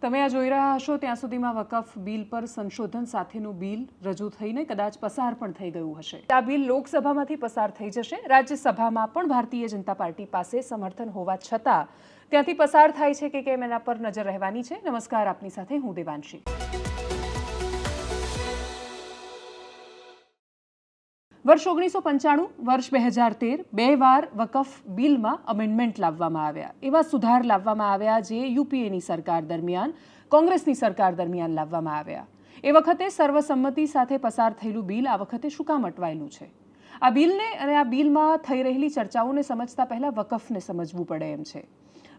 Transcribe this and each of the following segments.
તમે આ જોઈ રહ્યા હશો ત્યાં સુધીમાં વકફ બિલ પર સંશોધન સાથેનું બિલ રજૂ થઈને કદાચ પસાર પણ થઈ ગયું હશે। આ બિલ લોકસભામાંથી પસાર થઈ જશે। રાજ્યસભામાં પણ ભારતીય જનતા પાર્ટી પાસે સમર્થન હોવા છતાં ત્યાંથી પસાર થાય છે કે કેમ એના પર નજર રહેવાની છે। નમસ્કાર, આપની સાથે હું દેવાંશી। વર્ષ 1995, વર્ષ 2013 બે વાર વકફ બિલમાં અમેન્ડમેન્ટ લાવવામાં આવ્યા। એવા સુધાર લાવવામાં આવ્યા જે યુપીએની સરકાર દરમિયાન, કોંગ્રેસની સરકાર દરમિયાન લાવવામાં આવ્યા। એ વખતે સર્વસંમતિ સાથે પસાર થયેલું બિલ આ વખતે શું કામ અટવાયેલું છે? આ બિલને અને આ બિલમાં થઈ રહેલી ચર્ચાઓને સમજતા પહેલા વકફને સમજવું પડે એમ છે।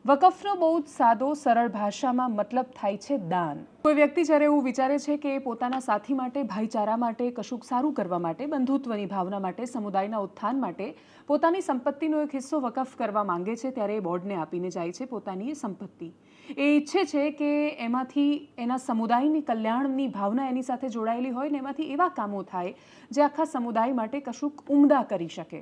વકફનો બહુ જ સાદો સરળ ભાષામાં મતલબ થાય છે દાન। કોઈ વ્યક્તિ જ્યારે એવું વિચારે છે કે પોતાના સાથી માટે, ભાઈચારા માટે, કશુંક સારું કરવા માટે, બંધુત્વની ભાવના માટે, સમુદાયના ઉત્થાન માટે પોતાની સંપત્તિનો એક હિસ્સો વકફ કરવા માંગે છે, ત્યારે એ બોર્ડને આપીને જાય છે પોતાની એ સંપત્તિ। એ ઈચ્છે છે કે એમાંથી એના સમુદાયની કલ્યાણની ભાવના એની સાથે જોડાયેલી હોય ને એમાંથી એવા કામો થાય જે આખા સમુદાય માટે કશુંક ઉમદા કરી શકે।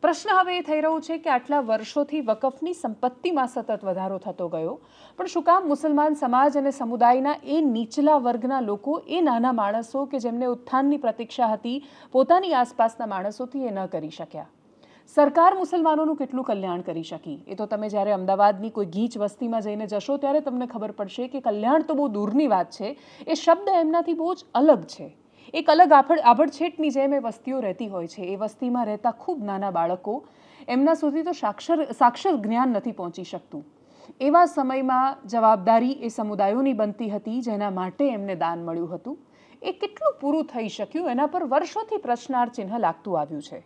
પ્રશ્ન હવે એ થઈ રહ્યો છે કે આટલા વર્ષોથી વકફની સંપત્તિમાં સતત વધારો થતો ગયો, પણ શું કામ મુસલમાન સમાજ અને સમુદાયના એ નીચલા વર્ગના લોકો, એ નાના માણસો કે જેમને ઉત્થાનની પ્રતીક્ષા હતી, પોતાની આસપાસના માણસોથી એ ન કરી શક્યા? સરકાર મુસલમાનોનું કેટલું કલ્યાણ કરી શકી એ તો તમે જ્યારે અમદાવાદની કોઈ ગીચ વસ્તીમાં જઈને જશો ત્યારે તમને ખબર પડશે કે કલ્યાણ તો બહુ દૂરની વાત છે, એ શબ્દ એમનાથી બહુ જ અલગ છે। એક અલગ આભડછેટની જેમ એ વસ્તીઓ રહેતી હોય છે। એ વસ્તીમાં રહેતા ખૂબ નાના બાળકો, એમના સુધી તો સાક્ષર જ્ઞાન નથી પહોંચી શકતું। એવા સમયમાં જવાબદારી એ સમુદાયોની બનતી હતી જેના માટે એમને દાન મળ્યું હતું। એ કેટલું પૂરું થઈ શક્યું એના પર વર્ષોથી પ્રશ્નાર્થ ચિહ્ન લાગતું આવ્યું છે।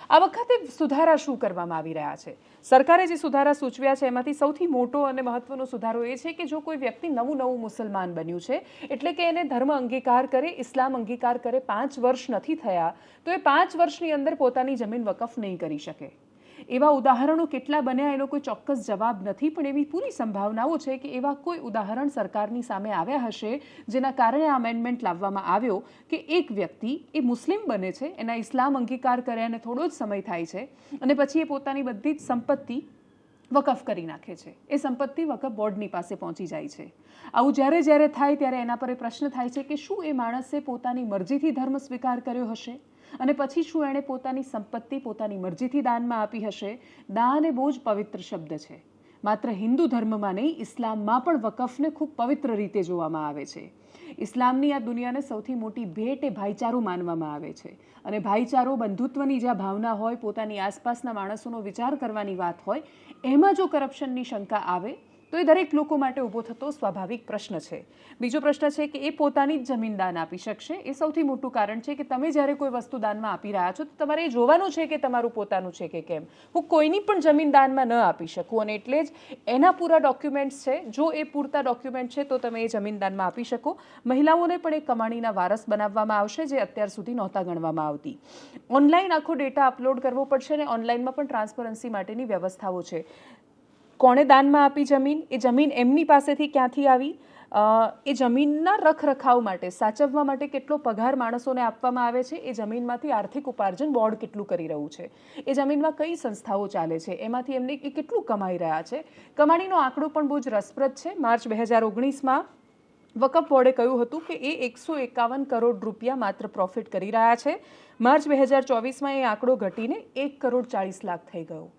આ વખતે સુધારા શું કરવામાં આવી રહ્યા છે? સરકારે જે સુધારા સૂચવ્યા છે એમાંથી સૌથી મોટો અને મહત્વનો સુધારો એ છે કે જો કોઈ વ્યક્તિ નવું મુસલમાન બન્યું છે, એટલે કે એને ધર્મ અંગીકાર કરે, ઇસ્લામ અંગીકાર કરે, 5 વર્ષ નથી થયા, તો એ 5 વર્ષની અંદર પોતાની જમીન વકફ નહીં કરી શકે। એવા ઉદાહરણો કેટલા બન્યા એનો કોઈ ચોક્કસ જવાબ નથી, પણ એવી પૂરી સંભાવનાઓ છે કે એવા કોઈ ઉદાહરણ સરકારની સામે આવ્યા હશે જેના કારણે આ અમેન્ડમેન્ટ લાવવામાં આવ્યો કે એક વ્યક્તિ એ મુસ્લિમ બને છે, એના ઇસ્લામ અંગીકાર કર્યાને થોડો જ સમય થાય છે અને પછી એ પોતાની બધી જ સંપત્તિ વકફ કરી નાખે છે। એ સંપત્તિ વકફ બોર્ડની પાસે પહોંચી જાય છે। આવું જ્યારે થાય ત્યારે એના પર એ પ્રશ્ન થાય છે કે શું એ માણસે પોતાની મરજીથી ધર્મ સ્વીકાર કર્યો હશે અને પછી શું એણે પોતાની સંપત્તિ પોતાની મરજીથી દાનમાં આપી હશે? દાન એ બહુ જ પવિત્ર શબ્દ છે। માત્ર હિન્દુ ધર્મમાં નહીં, ઇસ્લામમાં પણ વકફને ખૂબ પવિત્ર રીતે જોવામાં આવે છે। ઇસ્લામની આ દુનિયાને સૌથી મોટી ભેટ એ ભાઈચારો માનવામાં આવે છે અને ભાઈચારો, બંધુત્વની જ્યાં ભાવના હોય, પોતાની આસપાસના માણસોનો વિચાર કરવાની વાત હોય, એમાં જો કરપ્શનની શંકા આવે તો એ દરેક લોકો માટે ઊભો થતો સ્વાભાવિક પ્રશ્ન છે। બીજો પ્રશ્ન છે કે એ પોતાની જ જમીન દાન આપી શકશે? એ સૌથી મોટું કારણ છે કે તમે જ્યારે કોઈ વસ્તુ દાનમાં આપી રહ્યા છો તો તમારે એ જોવાનું છે કે તમારું પોતાનું છે કે કેમ। હું કોઈની પણ જમીન દાનમાં ન આપી શકું અને એટલે જ એના પૂરા ડોક્યુમેન્ટ્સ છે। જો એ પૂરતા ડોક્યુમેન્ટ છે તો તમે એ જમીન દાનમાં આપી શકો। મહિલાઓને પણ એક કમાણીના વારસ બનાવવામાં આવશે જે અત્યાર સુધી નહોતા ગણવામાં આવતી। ઓનલાઈન આખો ડેટા અપલોડ કરવો પડશે અને ઓનલાઈનમાં પણ ટ્રાન્સપરન્સી માટેની વ્યવસ્થાઓ છે। કોણે દાનમાં આપી જમીન, એ જમીન એમની પાસેથી ક્યાંથી આવી, એ જમીનના રખરખાવ માટે, સાચવવા માટે કેટલો પગાર માણસોને આપવામાં આવે છે, એ જમીનમાંથી આર્થિક ઉપાર્જન બોર્ડ કેટલું કરી રહ્યું છે, એ જમીનમાં કઈ સંસ્થાઓ ચાલે છે, એમાંથી એમને એ કેટલું કમાઈ રહ્યા છે। કમાણીનો આંકડો પણ બહુ જ રસપ્રદ છે। માર્ચ 2019માં વકફ બોર્ડે કહ્યું હતું કે એ 151 કરોડ રૂપિયા માત્ર પ્રોફિટ કરી રહ્યા છે। માર્ચ 2024માં એ આંકડો ઘટીને 1,40 લાખ થઈ ગયો।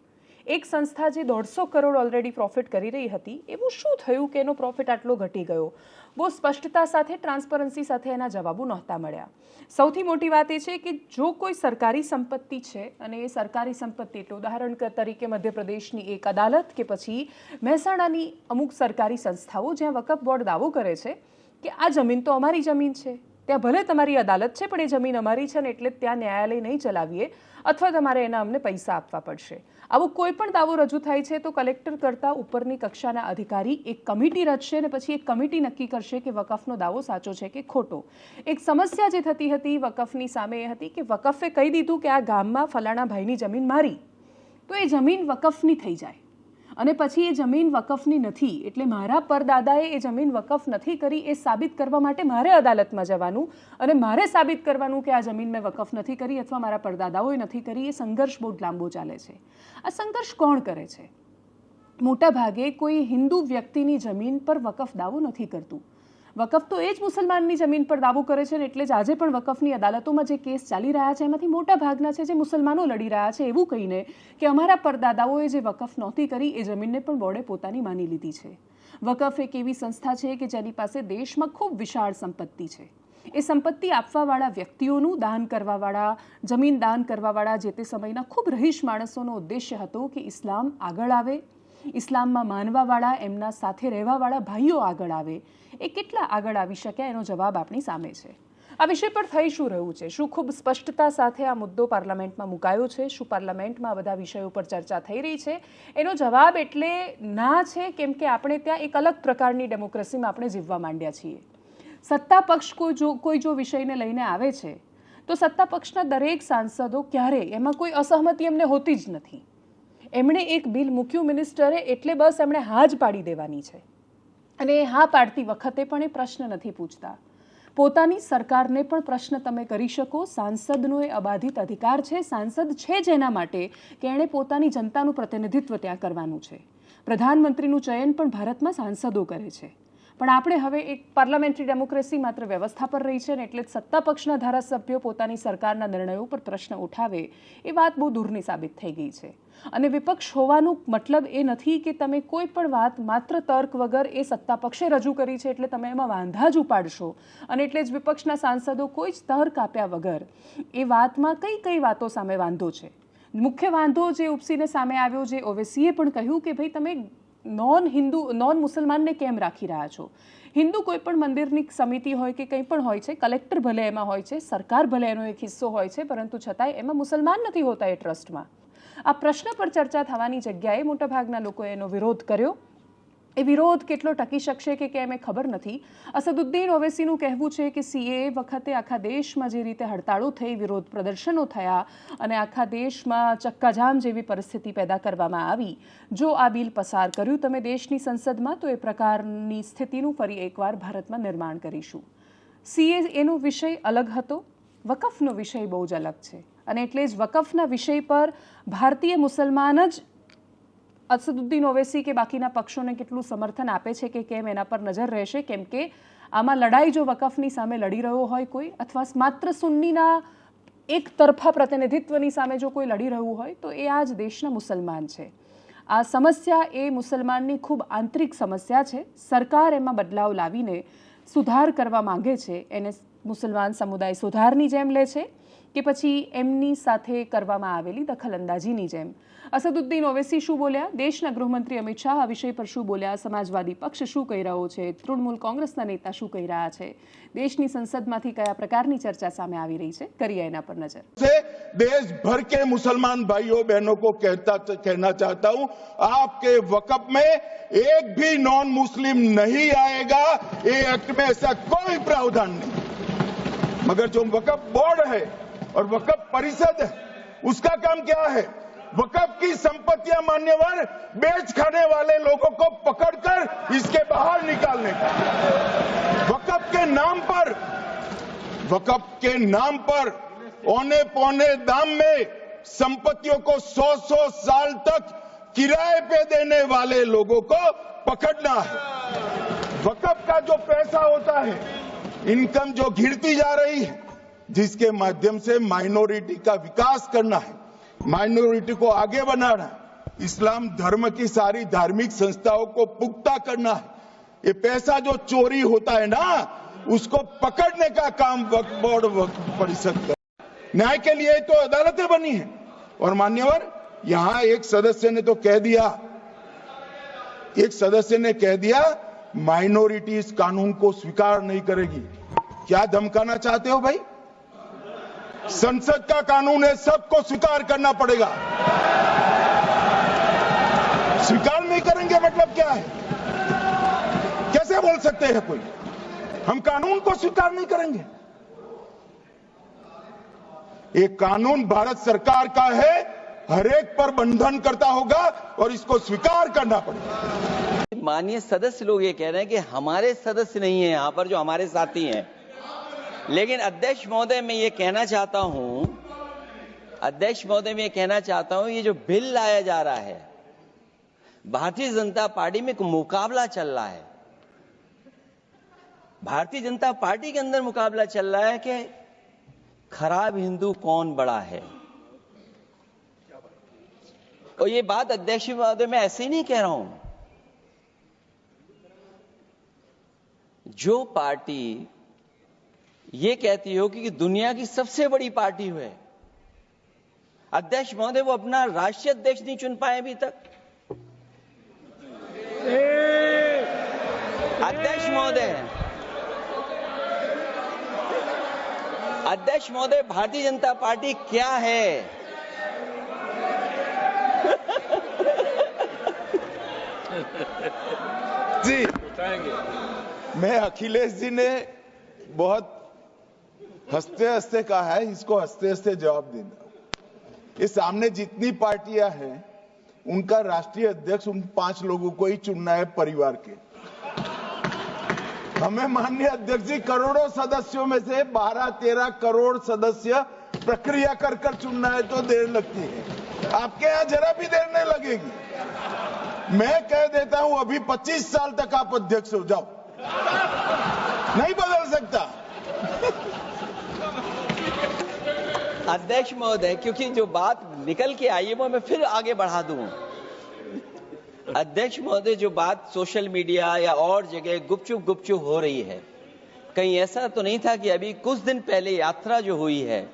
એક સંસ્થા જે 150 કરોડ ઓલરેડી પ્રોફિટ કરી રહી હતી, એવું શું થયું કે એનો પ્રોફિટ આટલો ઘટી ગયો? બહુ સ્પષ્ટતા સાથે, ટ્રાન્સપરન્સી સાથે એના જવાબો નહોતા મળ્યા। સૌથી મોટી વાત એ છે કે જો કોઈ સરકારી સંપત્તિ છે અને એ સરકારી સંપત્તિ એટલે ઉદાહરણ તરીકે મધ્યપ્રદેશની એક અદાલત કે પછી મહેસાણાની અમુક સરકારી સંસ્થાઓ જ્યાં વકફ બોર્ડ દાવો કરે છે કે આ જમીન તો અમારી જમીન છે, ત્યાં ભલે તમારી અદાલત છે પણ એ જમીન અમારી છે ને એટલે ત્યાં ન્યાયાલય નહીં ચલાવીએ અથવા તમારે એના અમને પૈસા આપવા પડશે, આવો કોઈ પણ દાવો રજૂ થાય છે તો કલેક્ટર કરતાં ઉપરની કક્ષાના અધિકારી એક કમિટી રચશે અને પછી એક કમિટી નક્કી કરશે કે વકફનો દાવો સાચો છે કે ખોટો। એક સમસ્યા જે થતી હતી વકફની સામે એ હતી કે વકફે કહી દીધું કે આ ગામમાં ફલાણા ભાઈની જમીન મારી, તો એ જમીન વકફની થઈ જાય અને પછી એ જમીન વકફની નથી એટલે મારા પરદાદાએ એ જમીન વકફ નથી કરી એ સાબિત કરવા માટે મારે અદાલતમાં જવાનું અને મારે સાબિત કરવાનું કે આ જમીન મેં વકફ નથી કરી અથવા મારા પરદાદાઓએ નથી કરી। એ સંઘર્ષ બહુ લાંબો ચાલે છે। આ સંઘર્ષ કોણ કરે છે? મોટા ભાગે કોઈ હિન્દુ વ્યક્તિની જમીન પર વકફ દાવો નથી કરતું. વકફ તો એ જ મુસલમાનની જમીન પર દાવો કરે છે ને એટલે જ આજે પણ વકફની અદાલતોમાં જે કેસ ચાલી રહ્યા છે એમાંથી મોટા ભાગના છે જે મુસલમાનો લડી રહ્યા છે એવું કહીને કે અમારા પરદાદાઓએ જે વકફ નહોતી કરી એ જમીનને પણ બોર્ડે પોતાની માની લીધી છે. વકફ એક એવી સંસ્થા છે કે જેની પાસે દેશમાં ખૂબ વિશાળ સંપત્તિ છે. એ સંપત્તિ આપવાવાળા વ્યક્તિઓનું દાન કરવાવાળા, જમીન દાન કરવાવાળા જે તે સમયના ખૂબ રહીશ માણસોનો ઉદ્દેશ્ય હતો કે ઇસ્લામ આગળ આવે, ઇસ્લામમાં માનવાવાળા, એમના સાથે રહેવાવાળા ભાઈઓ આગળ આવે. એ કેટલા આગળ આવી શક્યા એનો જવાબ આપણી સામે છે. આ વિષય પર થઈ શું રહ્યું છે? શું ખૂબ સ્પષ્ટતા સાથે આ મુદ્દો પાર્લામેન્ટમાં મુકાયો છે? શું પાર્લામેન્ટમાં આ બધા વિષયો પર ચર્ચા થઈ રહી છે? એનો જવાબ એટલે ના છે, કેમ કે આપણે ત્યાં એક અલગ પ્રકારની ડેમોક્રેસીમાં આપણે જીવવા માંડ્યા છીએ. સત્તા પક્ષ કોઈ જો વિષયને લઈને આવે છે તો સત્તા પક્ષના દરેક સાંસદો ક્યારેય એમાં કોઈ અસહમતિ એમને હોતી જ નથી. એમણે એક બિલ મૂક્યું મિનિસ્ટરે એટલે બસ એમણે હા જ પાડી દેવાની છે અને એ હા પાડતી વખતે પણ એ પ્રશ્ન નથી પૂછતા. પોતાની સરકારને પણ પ્રશ્ન તમે કરી શકો. સાંસદનો એ અબાધિત અધિકાર છે. સાંસદ છે જ એના માટે કે એણે પોતાની જનતાનું પ્રતિનિધિત્વ ત્યાં કરવાનું છે. પ્રધાનમંત્રીનું ચયન પણ ભારતમાં સાંસદો કરે છે. પણ આપણે હવે એક પાર્લામેન્ટરી ડેમોક્રેસી માત્ર વ્યવસ્થા પર રહી છે ને એટલે સત્તા પક્ષના ધારાસભ્યો પોતાની સરકારના નિર્ણયો પર પ્રશ્ન ઉઠાવે એ વાત બહુ દૂરની સાબિત થઈ ગઈ છે. અને વિપક્ષ હોવાનો મતલબ એ નથી કે તમે કોઈ પણ વાત માત્ર તર્ક વગર એ સત્તા પક્ષે રજૂ કરી છે એટલે તમે એમાં વાંધા જ ઉપાડશો અને એટલે જ વિપક્ષના સાંસદો કોઈ જ તર્ક આપ્યા વગર એ વાતમાં કઈ વાતો સામે વાંધો છે. મુખ્ય વાંધો જે ઉપસીને સામે આવ્યો, જે ઓવેસીએ પણ કહ્યું કે ભાઈ તમે નોન મુસલમાનને કેમ રાખી રહ્યા છો? હિન્દુ કોઈ પણ મંદિરની સમિતિ હોય કે કંઈ પણ હોય છે, કલેક્ટર ભલે એમાં હોય છે, સરકાર ભલે એનો એક હિસ્સો હોય છે, પરંતુ છતાંય એમાં મુસલમાન નથી હોતા એ ટ્રસ્ટમાં. આ પ્રશ્ન પર ચર્ચા થવાની જગ્યાએ મોટાભાગના લોકોએ એનો વિરોધ કર્યો. એ વિરોધ કેટલો ટકી શકશે કે કેમ એ ખબર નથી. અસદુદ્દીન ઓવૈસીનું કહેવું છે કે સીએએ વખતે આખા દેશમાં જે રીતે હડતાળો થઈ, વિરોધ પ્રદર્શનો થયા અને આખા દેશમાં ચક્કાજામ જેવી પરિસ્થિતિ પેદા કરવામાં આવી, જો આ બિલ પસાર કર્યું તમે દેશની સંસદમાં તો એ પ્રકારની સ્થિતિનું ફરી એકવાર ભારતમાં નિર્માણ કરીશું. સીએએનો વિષય અલગ હતો, વકફનો વિષય બહુ જ અલગ છે અને એટલે જ વકફના વિષય પર ભારતીય મુસલમાન જ અસદુદ્દીન ઓવૈસી કે બાકીના પક્ષોને કેટલું સમર્થન આપે છે કે કેમ એના પર નજર રહેશે. કેમ કે આમાં લડાઈ જો વકફની સામે લડી રહ્યો હોય કોઈ, અથવા માત્ર સુન્નીના એક તરફા પ્રતિનિધિત્વની સામે જો કોઈ લડી રહ્યું હોય તો એ આ જ દેશના મુસલમાન છે. આ સમસ્યા એ મુસલમાનની ખૂબ આંતરિક સમસ્યા છે. સરકાર એમાં બદલાવ લાવીને સુધાર કરવા માંગે છે. એને મુસલમાન સમુદાય સુધારની જેમ લે છે કે પછી એમની સાથે કરવામાં આવેલી દખલઅંદાજીની જેમ? અસદુદ્દીન ઓવૈસી શું બોલ્યા, દેશના ગૃહમંત્રી અમિત શાહ આ વિષય પર શું બોલ્યા, સમાજવાદી પક્ષ શું કહી રહ્યો છે, તૃણમૂલ કોંગ્રેસના નેતા શું કહી રહ્યા છે, દેશની સંસદમાંથી કયા પ્રકારની ચર્ચા સામે આવી રહી છે, કરીએ એના પર નજર. देश भर के मुसलमान भाइयों बहनों को कहना चाहता हूं, आपके वक़्फ़ में एक भी नॉन मुस्लिम नहीं आएगा. ये एक्ट में ऐसा कोई प्रावधान नहीं. मगर जो वक़्फ़ बोर्ड है और वक़्फ़ परिषद है, उसका काम क्या है? वक़्फ़ की संपत्तियां मान्यवर बेच खाने वाले लोगों को पकड़कर इसके बाहर निकालने का. वक़्फ़ के नाम पर औने पौने दाम में संपत्तियों को 100 साल तक किराए पे देने वाले लोगों को पकड़ना है. वक़्फ़ का जो पैसा होता है, इनकम जो गिरती जा रही है, जिसके माध्यम से माइनॉरिटी का विकास करना है, माइनॉरिटी को आगे बढ़ाना है, इस्लाम धर्म की सारी धार्मिक संस्थाओं को पुख्ता करना है. ये पैसा जो चोरी होता है ना, उसको पकड़ने का काम वक्फ बोर्ड वक्फ परिषद कर. न्याय के लिए तो अदालतें बनी है. और मान्यवर, यहां एक सदस्य ने कह दिया माइनॉरिटी इस कानून को स्वीकार नहीं करेगी. क्या धमकाना चाहते हो भाई? संसद का कानून है, सबको स्वीकार करना पड़ेगा. स्वीकार नहीं करेंगे मतलब क्या है? कैसे बोल सकते हैं कोई हम कानून को स्वीकार नहीं करेंगे? ये कानून भारत सरकार का है, हर एक पर बंधन करता होगा और इसको स्वीकार करना पड़ेगा. माननीय सदस्य लोग ये कह रहे हैं कि हमारे सदस्य नहीं है यहाँ पर जो हमारे साथी हैं, लेकिन अध्यक्ष महोदय मैं ये कहना चाहता हूं, ये जो बिल लाया जा रहा है भारतीय जनता पार्टी में एक मुकाबला चल रहा है। भारतीय जनता पार्टी के अंदर मुकाबला चल रहा है कि खराब हिंदू कौन बड़ा है। और ये बात अध्यक्ष महोदय मैं ऐसे ही नहीं कह रहा हूं। जो पार्टी ये कहती हो कि दुनिया की सबसे बड़ी पार्टी है, अध्यक्ष महोदय वो अपना राष्ट्रीय अध्यक्ष नहीं चुन पाए अभी तक। अध्यक्ष महोदय भारतीय जनता पार्टी क्या है? जी, मैं अखिलेश जी ने बहुत हंसते हंसते कहा है, इसको हंसते हंसते जवाब देना। इस सामने जितनी पार्टियां हैं उनका राष्ट्रीय अध्यक्ष उन 5 लोगों को ही चुनना है परिवार के। हमें माननीय अध्यक्ष जी करोड़ों सदस्यों में से 12-13 करोड़ सदस्य प्रक्रिया कर कर चुनना है तो देर लगती है। आपके यहां जरा भी देर नहीं लगेगी। मैं कह देता हूं अभी 25 साल तक आप अध्यक्ष हो जाओ, नहीं बदल सकता। अध्यक्ष महोदय क्योंकि जो बात निकल के आई है वो मैं फिर आगे बढ़ा दूं। अध्यक्ष महोदय जो बात सोशल मीडिया या और जगह गुपचुप हो रही है, कहीं ऐसा तो नहीं था कि अभी कुछ दिन पहले यात्रा जो हुई है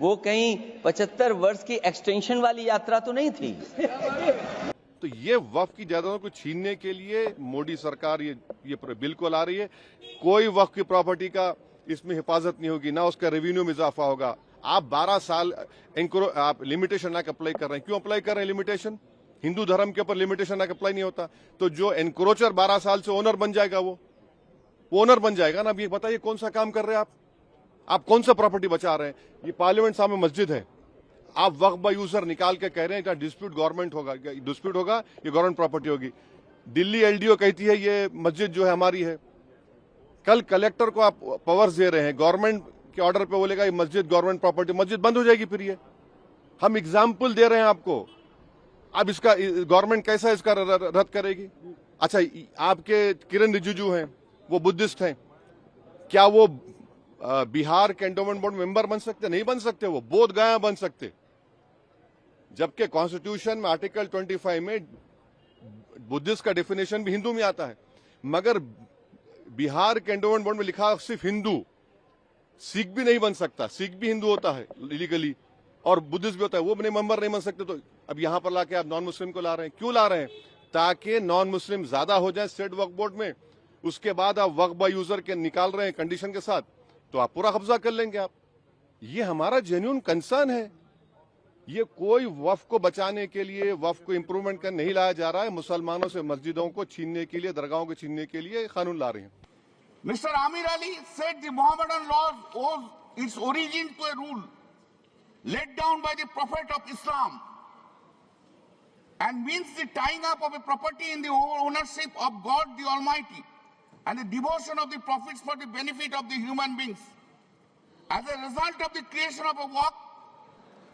वो कहीं 75 वर्ष की एक्सटेंशन वाली यात्रा तो नहीं थी। तो ये वक्फ की जायदादों को छीनने के लिए मोदी सरकार ये बिल को ला रही है। कोई वक्फ की प्रॉपर्टी का इसमें हिफाजत नहीं होगी, ना उसका रेवेन्यू में इजाफा होगा। आप 12 साल आप लिमिटेशन एक्ट अप्लाई कर रहे हैं। क्यों अप्लाई कर रहे हैं लिमिटेशन? हिंदू धर्म के ऊपर लिमिटेशन एक्ट अप्लाई नहीं होता। तो जो एनक्रोचर 12 साल से ओनर बन जाएगा वो ओनर बन जाएगा ना। अब ये बताइए कौन सा काम कर रहे हैं आप कौन सा प्रॉपर्टी बचा रहे हैं? ये पार्लियामेंट सामने मस्जिद है, आप वक्फ बाय यूजर निकाल के कह रहे हैं डिस्प्यूट गवर्नमेंट होगा, डिस्प्यूट होगा, ये गवर्नमेंट प्रॉपर्टी होगी। दिल्ली एलडीओ कहती है ये मस्जिद जो है हमारी है। कल कलेक्टर को आप पावर्स दे रहे हैं, गवर्नमेंट के ऑर्डर पे बोलेगा ये मस्जिद गवर्नमेंट प्रॉपर्टी, मस्जिद बंद हो जाएगी। फिर ये हम एग्जाम्पल दे रहे हैं आपको। अब इसका गवर्नमेंट कैसा इसका रद्द करेगी? अच्छा, आपके किरण रिजिजू हैं, वो बुद्धिस्ट हैं, क्या वो बिहार के एंडोमेंट बोर्ड मेंबर बन सकते? नहीं बन सकते। वो बोध गया बन सकते, जबकि कॉन्स्टिट्यूशन में आर्टिकल 25 में बुद्धिस्ट का डेफिनेशन भी हिंदू में आता है। मगर बिहार के एंडोमेंट बोर्ड में लिखा सिर्फ हिंदू, सिख भी नहीं बन सकता। सिख भी हिंदू होता है लीगली और बुद्धिस्ट भी होता है, वो भी मेंबर नहीं बन सकते। तो अब यहां पर लाके आप नॉन मुस्लिम को ला रहे हैं। क्यों ला रहे हैं? ताकि नॉन मुस्लिम ज्यादा हो जाए स्टेट वक्फ बोर्ड में। उसके बाद आप वक्फ बाय यूजर के निकाल रहे हैं कंडीशन के साथ, तो आप पूरा कब्जा कर लेंगे आप। ये हमारा जेन्युइन कंसर्न है। ये कोई वक्फ को बचाने के लिए, वक्फ को इंप्रूवमेंट कर नहीं लाया जा रहा है। मुसलमानों से मस्जिदों को छीनने के लिए, दरगाहों को छीनने के लिए कानून ला रहे हैं। Mr. Amir Ali said the Mohammedan laws owes its origin to a rule laid down by the Prophet of Islam and means the tying up of a property in the ownership of God the Almighty and the devotion of the prophets for the benefit of the human beings. As a result of the creation of a waqf,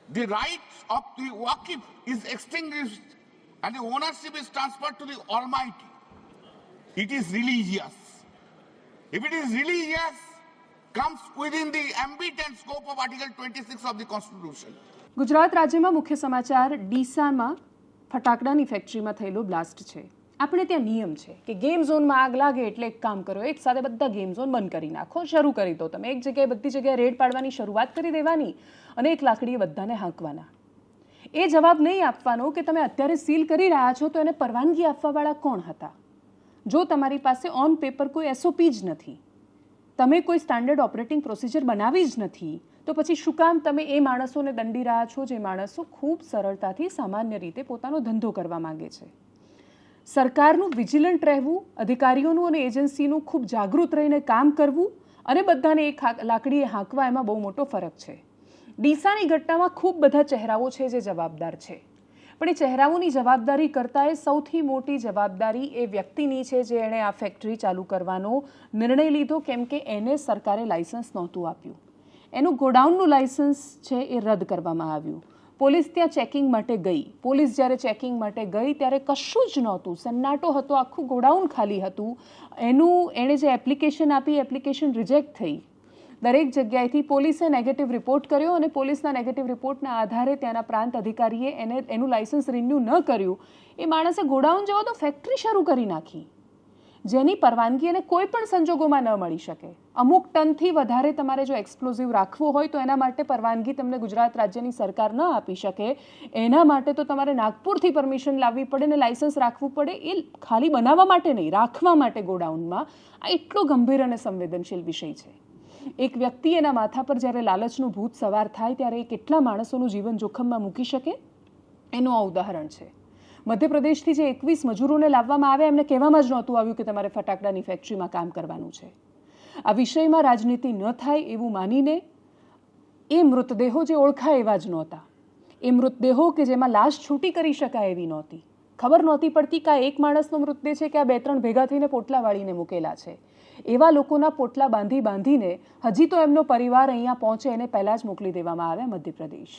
the rights of the waqif is extinguished and the ownership is transferred to the Almighty. It is religious. If it is religious, comes within the ambit and scope of Article 26 of the Constitution. Gujarat રાજ્યમાં મુખ્ય સમાચાર ડીસામાં ફટાકડાની ફેક્ટરીમાં થયેલો blast છે। આપણે ત્યાં નિયમ છે કે ગેમ ઝોનમાં આગ લાગે એટલે એક કામ કરો, એક સાથે બધા ગેમ ઝોન બંધ કરી નાખો, શરૂ કરી દો તમે। એક જગ્યાએ બધી જગ્યાએ રેડ પાડવાની શરૂઆત કરી દેવાની અને એક લાકડીએ બધાને હાંકવાના। એ જવાબ નહીં આપવાનો કે તમે અત્યારે સીલ કરી રહ્યા છો તો એને પરવાનગી આપવાવાળા કોણ હતા? જો તમારી પાસે ઓન પેપર કોઈ એસઓપી જ નથી, તમે કોઈ સ્ટાન્ડર્ડ ઓપરેટિંગ પ્રોસિજર બનાવી જ નથી, તો પછી શું કામ તમે એ માણસોને દંડી રહ્યા છો જે માણસો ખૂબ સરળતાથી સામાન્ય રીતે પોતાનો ધંધો કરવા માંગે છે? સરકારનું વિજિલન્ટ રહેવું, અધિકારીઓનું અને એજન્સીનું ખૂબ જાગૃત રહીને કામ કરવું અને બધાને એક લાકડીએ હાંકવા, એમાં બહુ મોટો ફરક છે। ડીસાની ઘટનામાં ખૂબ બધા ચહેરાઓ છે જે જવાબદાર છે, પણ એ ચહેરાઓની જવાબદારી કરતાં એ સૌથી મોટી જવાબદારી એ વ્યક્તિની છે જે એણે આ ફેક્ટરી ચાલુ કરવાનો નિર્ણય લીધો, કેમ કે એને સરકારે લાયસન્સ નહોતું આપ્યું। એનું ગોડાઉનનું લાયસન્સ છે એ રદ કરવામાં આવ્યું। પોલીસ ત્યાં ચેકિંગ માટે ગઈ. પોલીસ જ્યારે ચેકિંગ માટે ગઈ ત્યારે કશું જ નહોતું, સન્નાટો હતો, આખું ગોડાઉન ખાલી હતું. એણે જે એપ્લિકેશન આપી, એપ્લિકેશન રિજેક્ટ થઈ. દરેક જગ્યાએથી પોલીસે નેગેટિવ રિપોર્ટ કર્યો અને પોલીસના નેગેટિવ રિપોર્ટના આધારે ત્યાંના પ્રાંત અધિકારીએ એનું લાયસન્સ રિન્યૂ ન કર્યું. એ માણસે ગોડાઉન જેવો તો ફેક્ટરી શરૂ કરી નાખી, જેની પરવાનગી એને કોઈ પણ સંજોગોમાં ન મળી શકે. અમુક ટનથી વધારે તમારે જો એક્સપ્લોઝિવ રાખવો હોય તો એના માટે પરવાનગી તમને ગુજરાત રાજ્યની સરકાર ન આપી શકે. એના માટે તો તમારે નાગપુરથી પરમિશન લાવવી પડે ને લાયસન્સ રાખવું પડે. એ ખાલી બનાવવા માટે નહીં, રાખવા માટે ગોડાઉનમાં. આ એટલો ગંભીર અને સંવેદનશીલ વિષય છે. એક વ્યક્તિ એના માથા પર જ્યારે લાલચનું ભૂત સવાર થાય ત્યારે એ કેટલા માણસોનું જીવન જોખમમાં મૂકી શકે એનું આ ઉદાહરણ છે. મધ્યપ્રદેશથી જે 21 મજૂરોને લાવવામાં આવ્યા એમને કહેવામાં જ નહોતું આવ્યું કે તમારે ફટાકડાની ફેક્ટરીમાં કામ કરવાનું છે. આ વિષયમાં રાજનીતિ ન થાય એવું માનીને એ મૃતદેહો જે ઓળખાય એવા જ નહોતા, એ મૃતદેહો કે જેમાં લાશ છૂટી કરી શકાય એવી નહોતી, ખબર નહોતી પડતી કે આ એક માણસનો મૃતદેહ છે કે આ 2-3 ભેગા થઈને પોટલા વાળીને મૂકેલા છે. એવા લોકોના પોટલા બાંધીને હજી તો એમનો પરિવાર અહીંયા પહોંચે એને પહેલાં જ મોકલી દેવામાં આવ્યા મધ્યપ્રદેશ.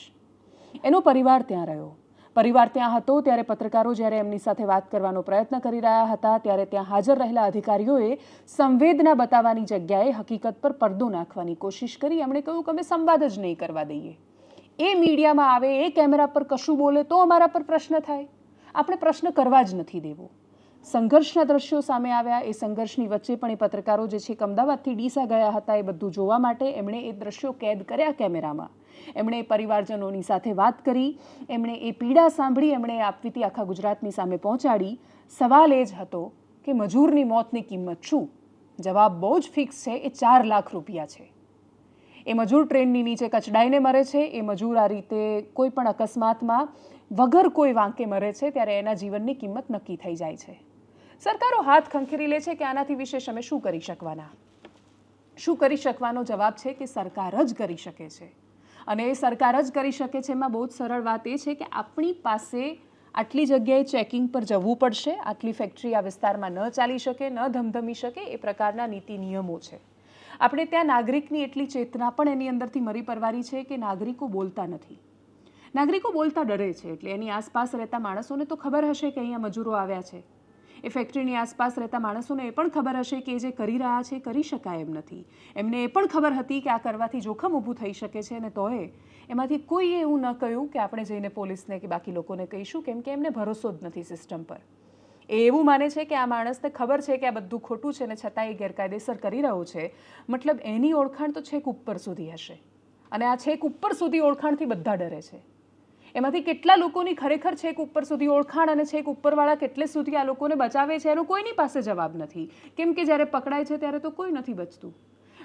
એનો પરિવાર ત્યાં રહ્યો. પરિવાર ત્યાં હતો ત્યારે પત્રકારો જ્યારે એમની સાથે વાત કરવાનો પ્રયત્ન કરી રહ્યા હતા ત્યારે ત્યાં હાજર રહેલા અધિકારીઓએ સંવેદના બતાવવાની જગ્યાએ હકીકત પર પડદો નાખવાની કોશિશ કરી. એમણે કહ્યું કે અમે સંવાદ જ નહીં કરવા દઈએ. એ મીડિયામાં આવે, એ કેમેરા પર કશું બોલે તો અમારા પર પ્રશ્ન થાય. આપણે પ્રશ્ન કરવા જ નથી દેવો. સંઘર્ષના દ્રશ્યો સામે આવ્યા. એ સંઘર્ષની વચ્ચે પણ એ પત્રકારો જે છે અમદાવાદથી ડીસા ગયા હતા એ બધું જોવા માટે એમણે એ દ્રશ્યો કેદ કર્યા કેમેરામાં. એમણે પરિવારજનોની સાથે વાત કરી, એમણે એ પીડા સાંભળી, એમણે આપવીતી આખા ગુજરાતની સામે પહોંચાડી. સવાલ એ જ હતો કે મજૂરની મોતની કિંમત શું? જવાબ બહુ જ ફિક્સ છે, એ 4 લાખ રૂપિયા છે. એ મજૂર ટ્રેનની નીચે કચડાઈને મરે છે, એ મજૂર આ રીતે કોઈ પણ અકસ્માતમાં વગર કોઈ વાંકે મરે છે ત્યારે એના જીવનની કિંમત નક્કી થઈ જાય છે. સરકારો હાથ ખંખેરી લે છે કે આનાથી વિશેષ અમે શું કરી શકવાના. શું કરી શકવાનો જવાબ છે કે સરકાર જ કરી શકે છે. અને એ સરકાર જ કરી શકે છે એમાં બહુ જ સરળ વાત એ છે કે આપણી પાસે આટલી જગ્યાએ ચેકિંગ પર જવું પડશે, આટલી ફેક્ટરી આ વિસ્તારમાં ન ચાલી શકે, ન ધમધમી શકે, એ પ્રકારના નીતિ નિયમો છે. આપણે ત્યાં નાગરિકની એટલી ચેતના પણ એની અંદરથી મરી પરવારી છે કે નાગરિકો બોલતા નથી. નાગરિકો બોલતા ડરે છે. એટલે એની આસપાસ રહેતા માણસોને તો ખબર હશે કે અહીંયા મજૂરો આવ્યા છે. એ ફેક્ટરીની આસપાસ રહેતા માણસોને એ પણ ખબર હશે કે જે કરી રહ્યા છે કરી શકાય એમ નથી. એમને એ પણ ખબર હતી કે આ કરવાથી જોખમ ઊભું થઈ શકે છે અને તોય એમાંથી કોઈએ એવું ન કહ્યું કે આપણે જઈને પોલીસને કે બાકી લોકોને કહીશું, કેમ કે એમને ભરોસો જ નથી સિસ્ટમ પર. એ એવું માને છે કે આ માણસને ખબર છે કે આ બધું ખોટું છે ને છતાં એ ગેરકાયદેસર કરી રહ્યો છે. મતલબ એની ઓળખાણ તો છેક ઉપર સુધી હશે અને આ છેક ઉપર સુધી ઓળખાણથી બધા ડરે છે. એમાંથી કેટલા લોકોની ખરેખર છેક ઉપર સુધી ઓળખાણ અને છેક ઉપરવાળા કેટલે સુધી આ લોકોને બચાવે છે એનો કોઈની પાસે જવાબ નથી. કેમ કે જ્યારે પકડાય છે ત્યારે તો કોઈ નથી બચતું.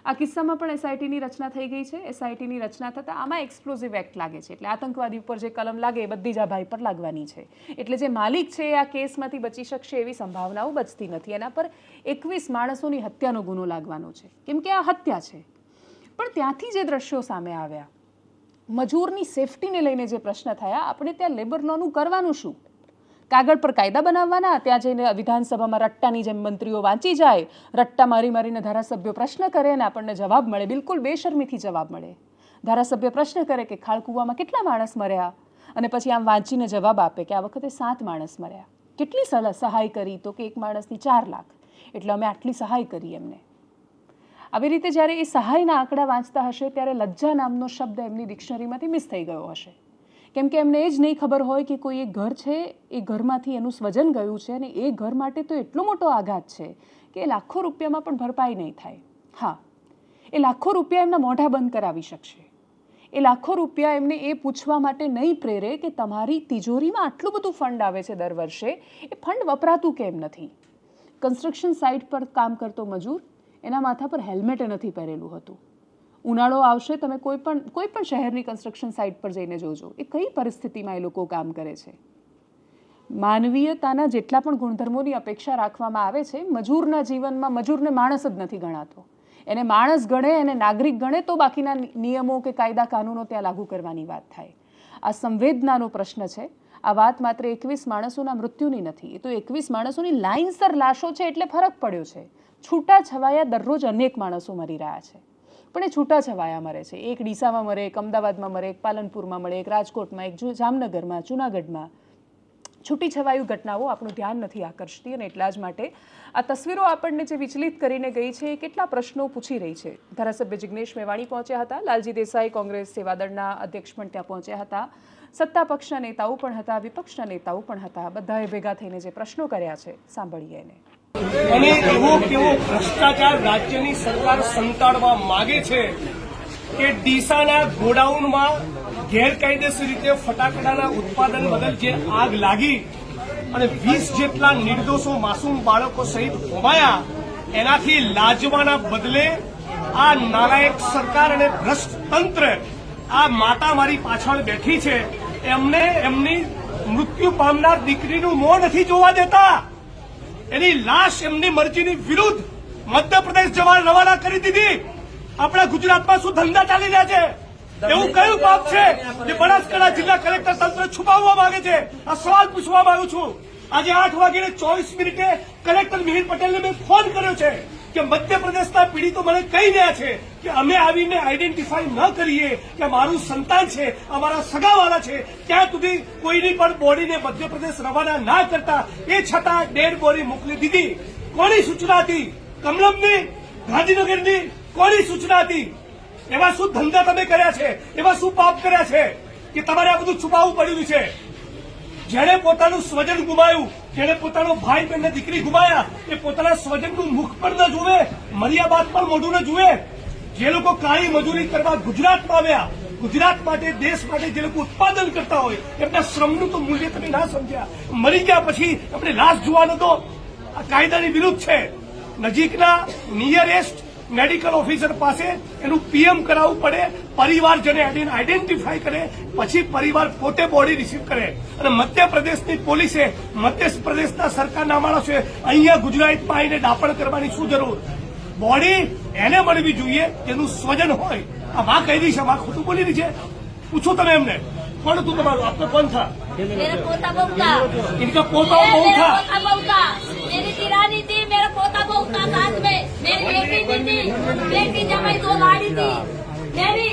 આ કિસ્સામાં પણ એસઆઈટીની રચના થઈ ગઈ છે. એસઆઈટીની રચના થતાં આમાં એક્સપ્લોઝિવ એક્ટ લાગે છે. એટલે આતંકવાદી ઉપર જે કલમ લાગે એ બધી જ આ ભાઈ પર લાગવાની છે. એટલે જે માલિક છે આ કેસમાંથી બચી શકશે એવી સંભાવનાઓ બચતી નથી. એના પર 21 માણસોની હત્યાનો ગુનો લાગવાનો છે, કેમ કે આ હત્યા છે. પણ ત્યાંથી જે દ્રશ્યો સામે આવ્યા, મજૂરની સેફટીને લઈને જે પ્રશ્ન થયા, આપણે ત્યાં લેબર લોનું કરવાનું શું? કાગળ પર કાયદા બનાવવાના? ત્યાં જઈને વિધાનસભામાં રટ્ટાની જેમ મંત્રીઓ વાંચી જાય, રટ્ટા મારીને ધારાસભ્યો પ્રશ્ન કરે અને આપણને જવાબ મળે, બિલકુલ બેશરમીથી જવાબ મળે. ધારાસભ્ય પ્રશ્ન કરે કે ખાળકૂવામાં કેટલા માણસ મર્યા અને પછી આમ વાંચીને જવાબ આપે કે આ વખતે 7 માણસ મર્યા. કેટલી સહાય કરી? તો કે એક માણસની 4 લાખ, એટલે અમે આટલી સહાય કરી એમને. આવી રીતે જ્યારે એ સહાયના આંકડા વાંચતા હશે ત્યારે લજ્જા નામનો શબ્દ એમની ડિક્શનરીમાંથી મિસ થઈ ગયો હશે. કેમ કે એમને એ જ નહીં ખબર હોય કે કોઈ એક ઘર છે, એ ઘરમાંથી એનું સ્વજન ગયું છે અને એ ઘર માટે તો એટલો મોટો આઘાત છે કે એ લાખો રૂપિયામાં પણ ભરપાઈ નહીં થાય. હા, એ લાખો રૂપિયા એમના મોઢા બંધ કરાવી શકશે. એ લાખો રૂપિયા એમને એ પૂછવા માટે નહીં પ્રેરે કે તમારી તિજોરીમાં આટલું બધું ફંડ આવે છે દર વર્ષે, એ ફંડ વપરાતું કેમ નથી? કન્સ્ટ્રક્શન સાઇટ પર કામ કરતો મજૂર, એના માથા પર હેલ્મેટ નથી પહેરેલું હતું. ઉનાળો આવશે, તમે કોઈ પણ શહેરની કન્સ્ટ્રક્શન સાઇટ પર જઈને જોજો એ કઈ પરિસ્થિતિમાં એ લોકો કામ કરે છે. માનવીયતાના જેટલા પણ ગુણધર્મોની અપેક્ષા રાખવામાં આવે છે, મજૂરના જીવનમાં મજૂરને માણસ જ નથી ગણાતો. એને માણસ ગણે, એને નાગરિક ગણે તો બાકીના નિયમો કે કાયદા કાનૂનો ત્યાં લાગુ કરવાની વાત થાય. આ સંવેદનાનો પ્રશ્ન છે. આ વાત માત્ર 21 માણસોના મૃત્યુની નથી, એ તો 21 માણસોની લાઇનસર લાશો છે એટલે ફરક પડ્યો છે. છૂટા છવાયા દરરોજ અનેક માણસો મરી રહ્યા છે. પણ એ છૂટાછવાયા મરે છે. એક ડીસામાં મરે, એક અમદાવાદમાં મરે, એક પાલનપુરમાં મળે, એક રાજકોટમાં, એક જામનગરમાં, જૂનાગઢમાં. છૂટીછવાયું ઘટનાઓ આપણું ધ્યાન નથી આકર્ષતી અને એટલા જ માટે આ તસવીરો આપણને જે વિચલિત કરીને ગઈ છે એ કેટલા પ્રશ્નો પૂછી રહી છે. ધારાસભ્ય જિગ્નેશ મેવાણી પહોંચ્યા હતા, લાલજી દેસાઈ કોંગ્રેસ સેવાદળના અધ્યક્ષ પણ ત્યાં પહોંચ્યા હતા, સત્તા પક્ષના નેતાઓ પણ હતા, વિપક્ષના નેતાઓ પણ હતા. બધાએ ભેગા થઈને જે પ્રશ્નો કર્યા છે સાંભળીએ એને. અને એવો કેવો ભ્રષ્ટાચાર રાજ્યની સરકાર સંતાડવા માંગે છે કે ડીસાના ગોડાઉનમાં ગેરકાયદેસર રીતે ફટાકડાના ઉત્પાદન બદલ જે આગ લાગી અને 20 જેટલા નિર્દોષો માસૂમ બાળકો સહિત હોમાયા, એનાથી લાજવાના બદલે આ નાલાયક સરકાર અને ભ્રષ્ટ તંત્ર, આ માતા મારી પાછળ બેઠી છે, એમને એમની મૃત્યુ પામનાર દીકરીનું મોં નથી જોવા દેતા. એની લાશ એમની મરજીની વિરુદ્ધ મધ્યપ્રદેશ જવા રવાના કરી દીધી. આપણા ગુજરાતમાં શું ધંધા ચાલી રહ્યા છે? એવું કયું પાપ છે જે બનાસકાંઠા જિલ્લા કલેક્ટર તંત્ર છુપાવવા માંગે છે? આ સવાલ પૂછવા માંગુ છું. આજે 8:24 કલેક્ટર મિહિર પટેલને મેં ફોન કર્યો છે કે મધ્યપ્રદેશના પીડિતો મને કહી રહ્યા છે કે અમે આવીને આઈડેન્ટિફાઈ ન કરીએ કે મારું સંતાન છે, અમારા સગાવાળા છે, ત્યાં સુધી કોઈની પણ બોડીને મધ્યપ્રદેશ રવાના ના કરતા, એ છતાં ડેડ બોડી મોકલી દીધી. કોની સૂચના હતી? કમલમની, ગાંધીનગરની કોની સૂચના હતી? એવા શું ધંધા તમે કર્યા છે? એવા શું પાપ કર્યા છે કે તમારે આ બધું છુપાવવું પડ્યું છે? જેણે પોતાનું સ્વજન ગુમાવ્યું, જેણે પોતાનો ભાઈ બહેન દીકરી ગુમાયા, એ પોતાના સ્વજનનું મુખ પણ ન જુએ, મર્યા બાદ પણ મોઢું ન જુએ. જે લોકો કાળી મજૂરી કરવા ગુજરાતમાં આવ્યા, ગુજરાત માટે, દેશ માટે જે લોકો ઉત્પાદન કરતા હોય, એમના શ્રમનું તો મૂલ્ય તમે ના સમજ્યા. મરી ગયા પછી એમને લાશ જોવાનો તો આ કાયદાની વિરુદ્ધ છે. નજીકના નિયરેસ્ટ મેડિકલ ઓફિસર પાસે એનું પીએમ કરાવવું પડે, પરિવારજને આઈડેન્ટિફાઈ કરે, પછી પરિવાર પોતે બોડી રિસીવ કરે. અને મધ્યપ્રદેશની પોલીસે, મધ્યપ્રદેશના સરકારના માણસોએ અહીંયા ગુજરાતમાં આવીને દાપણ કરવાની શું જરૂર? બોડી એને મળવી જોઈએ જેનું સ્વજન હોય. આ માં કહી રહી છે, માં ખોટું બોલી રહી છે? પૂછો તમે એમને, કોણ હતું તમારું? આપને કોણ થા? मेरा पोता बहू था, इनका पोता बहू था, पोता बहू था, मेरी दिरानी थी, मेरा पोता बहू था साथ में, मेरी बेटी थी, बेटी जमाई 2 लाड़ी थी मेरी,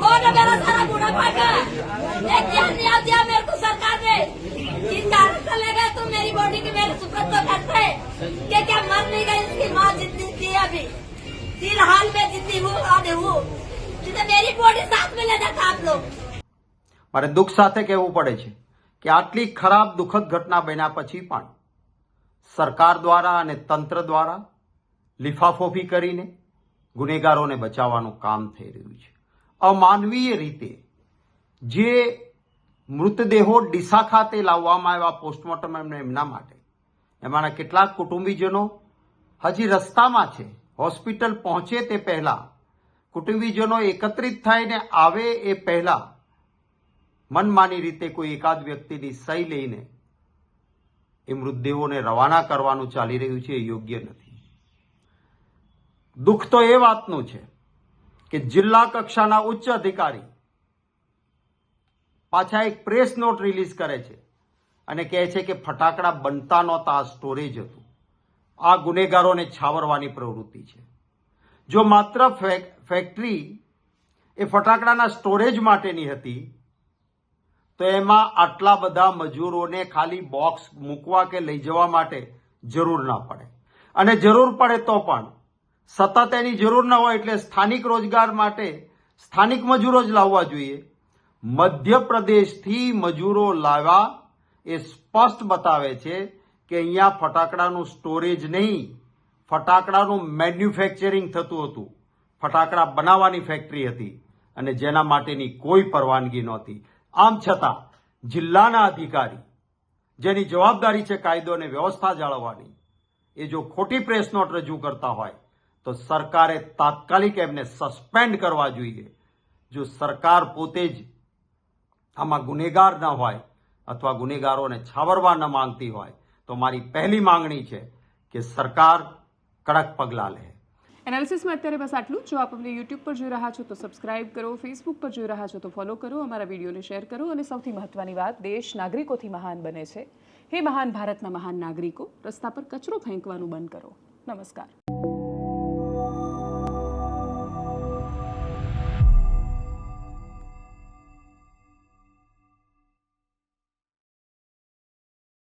और मेरा सारा बुढ़ापा का एक ध्यान नहीं आ दिया मेरे को सरकार ने. जिस कारण से ले गए तो मेरी बॉडी की मेरे सुपरत तो करते कि क्या मर नहीं गई, इसकी माँ जिंदी थी अभी, फिलहाल में जिंदी हूँ आधे हूँ, जिसे मेरी बॉडी साथ में ले जाता आप लोग. મારે દુઃખ સાથે કહેવું પડે છે કે આટલી ખરાબ દુઃખદ ઘટના બન્યા પછી પણ સરકાર દ્વારા અને તંત્ર દ્વારા લીફાફોફી કરીને ગુનેગારોને બચાવવાનું કામ થઈ રહ્યું છે. અમાનવીય રીતે જે મૃતદેહો ડીસા ખાતે લાવવામાં આવ્યા પોસ્ટમોર્ટમ એમના માટે, એમાંના કેટલાક કુટુંબીજનો હજી રસ્તામાં છે. હોસ્પિટલ પહોંચે તે પહેલા, કુટુંબીજનો એકત્રિત થઈને આવે એ પહેલા મનમાની રીતે કોઈ એકાદ વ્યક્તિની સહી લઈને એ મૃતદેહોને રવાના કરવાનું ચાલી રહ્યું છે, એ યોગ્ય નથી. દુઃખ તો એ વાતનું છે કે જિલ્લા કક્ષાના ઉચ્ચ અધિકારી પાછા એક પ્રેસ નોટ રિલીઝ કરે છે અને કહે છે કે ફટાકડા બનતા નહોતા, આ સ્ટોરેજ હતું. આ ગુનેગારોને છાવરવાની પ્રવૃત્તિ છે. જો માત્ર ફેક્ટરી એ ફટાકડાના સ્ટોરેજ માટેની હતી તો એમાં આટલા બધા મજૂરોને ખાલી બોક્સ મૂકવા કે લઈ જવા માટે જરૂર ના પડે, અને જરૂર પડે તો પણ સતત એની જરૂર ન હોય. એટલે સ્થાનિક રોજગાર માટે સ્થાનિક મજૂરો જ લાવવા જોઈએ. મધ્યપ્રદેશથી મજૂરો લાવવા એ સ્પષ્ટ બતાવે છે કે અહીંયા ફટાકડાનું સ્ટોરેજ નહીં, ફટાકડાનું મેન્યુફેક્ચરિંગ થતું હતું. ફટાકડા બનાવવાની ફેક્ટરી હતી અને જેના માટેની કોઈ પરવાનગી નહોતી. આમ છતાં જિલ્લાના અધિકારી, જેની જવાબદારી છે કાયદો અને વ્યવસ્થા જાળવવાની, એ જો ખોટી પ્રેસ નોટ રજૂ કરતા હોય તો સરકારે તાત્કાલિક એમને સસ્પેન્ડ કરવા જોઈએ. જો સરકાર પોતે જ આમાં ગુનેગાર ન હોય અથવા ગુનેગારોને છાવરવા ન માંગતી હોય તો મારી પહેલી માંગણી છે કે સરકાર કડક પગલાં લે. એનાલિસિસમાં અત્યારે બસ આટલું. જો આપ અમને યુટ્યુબ પર જોઈ રહ્યા છો તો સબસ્ક્રાઇબ કરો, ફેસબુક પર જોઈ રહ્યા છો તો ફોલો કરો, અમારા વિડીયોને શેર કરો, અને સૌથી મહત્વની વાત, દેશ નાગરિકોથી મહાન બને છે. હે મહાન ભારતના મહાન નાગરિકો, રસ્તા પર કચરો ફેંકવાનું બંધ કરો. નમસ્કાર.